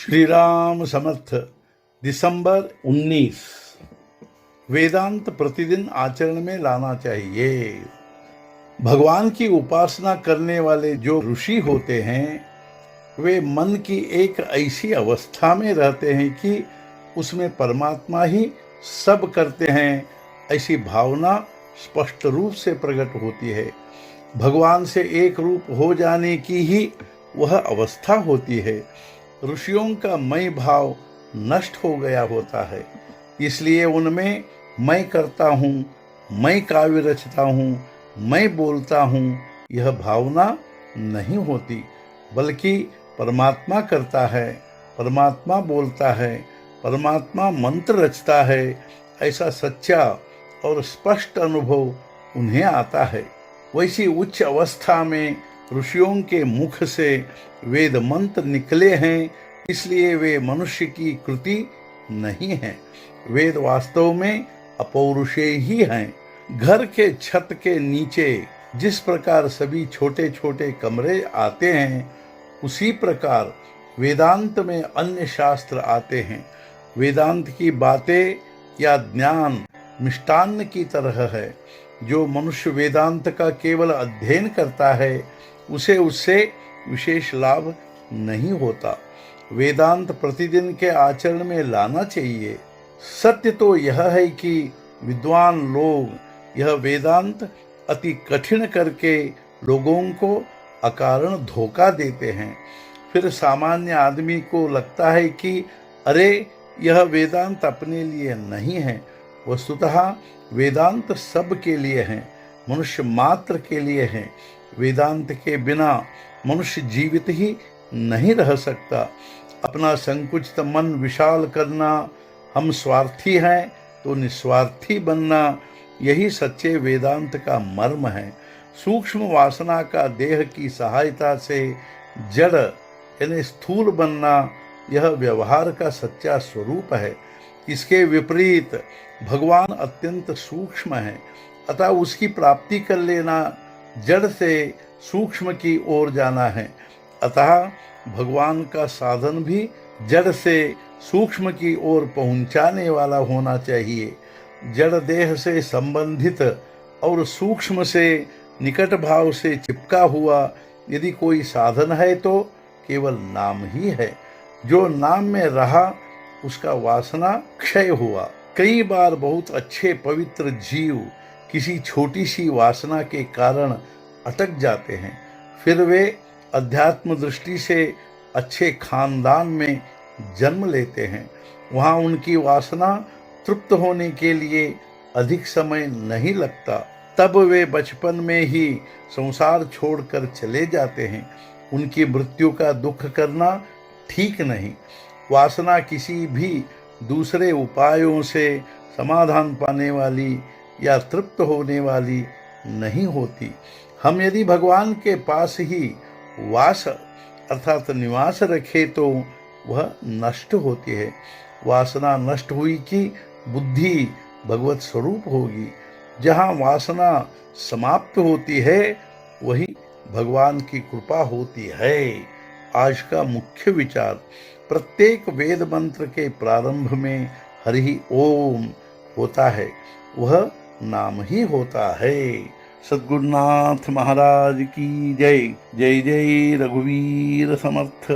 श्री राम समर्थ। दिसंबर 19। वेदांत प्रतिदिन आचरण में लाना चाहिए। भगवान की उपासना करने वाले जो ऋषि होते हैं वे मन की एक ऐसी अवस्था में रहते हैं कि उसमें परमात्मा ही सब करते हैं, ऐसी भावना स्पष्ट रूप से प्रकट होती है। भगवान से एक रूप हो जाने की ही वह अवस्था होती है। ऋषियों का मैं भाव नष्ट हो गया होता है, इसलिए उनमें मैं करता हूँ, मैं काव्य रचता हूँ, मैं बोलता हूँ, यह भावना नहीं होती, बल्कि परमात्मा करता है, परमात्मा बोलता है, परमात्मा मंत्र रचता है, ऐसा सच्चा और स्पष्ट अनुभव उन्हें आता है। वैसी उच्च अवस्था में ऋषियों के मुख से वेद मंत्र निकले हैं, इसलिए वे मनुष्य की कृति नहीं हैं। वेद वास्तव में अपौरुषेय ही हैं। घर के छत के नीचे जिस प्रकार सभी छोटे छोटे कमरे आते हैं, उसी प्रकार वेदांत में अन्य शास्त्र आते हैं। वेदांत की बातें या ज्ञान मिष्टान्न की तरह है। जो मनुष्य वेदांत का केवल अध्ययन करता है उसे उससे विशेष लाभ नहीं होता। वेदांत प्रतिदिन के आचरण में लाना चाहिए। सत्य तो यह है कि विद्वान लोग यह वेदांत अति कठिन करके लोगों को अकारण धोखा देते हैं। फिर सामान्य आदमी को लगता है कि अरे यह वेदांत अपने लिए नहीं है। वस्तुतः वेदांत सब के लिए है, मनुष्य मात्र के लिए है। वेदांत के बिना मनुष्य जीवित ही नहीं रह सकता। अपना संकुचित मन विशाल करना, हम स्वार्थी हैं तो निस्वार्थी बनना, यही सच्चे वेदांत का मर्म है। सूक्ष्म वासना का देह की सहायता से जड़ यानी स्थूल बनना, यह व्यवहार का सच्चा स्वरूप है। इसके विपरीत भगवान अत्यंत सूक्ष्म है, अतः उसकी प्राप्ति कर लेना जड़ से सूक्ष्म की ओर जाना है। अतः भगवान का साधन भी जड़ से सूक्ष्म की ओर पहुंचाने वाला होना चाहिए। जड़ देह से संबंधित और सूक्ष्म से निकट भाव से चिपका हुआ यदि कोई साधन है तो केवल नाम ही है। जो नाम में रहा उसका वासना क्षय हुआ। कई बार बहुत अच्छे पवित्र जीव किसी छोटी सी वासना के कारण अटक जाते हैं। फिर वे अध्यात्म दृष्टि से अच्छे खानदान में जन्म लेते हैं। वहाँ उनकी वासना तृप्त होने के लिए अधिक समय नहीं लगता। तब वे बचपन में ही संसार छोड़कर चले जाते हैं। उनकी मृत्यु का दुख करना ठीक नहीं। वासना किसी भी दूसरे उपायों से समाधान पाने वाली या तृप्त होने वाली नहीं होती। हम यदि भगवान के पास ही वास अर्थात निवास रखे तो वह नष्ट होती है। वासना नष्ट हुई कि बुद्धि भगवत स्वरूप होगी। जहाँ वासना समाप्त होती है वही भगवान की कृपा होती है। आज का मुख्य विचार, प्रत्येक वेद मंत्र के प्रारंभ में हरि ओम होता है, वह नाम ही होता है। सद्गुरुनाथ महाराज की जय। जय जय रघुवीर समर्थ।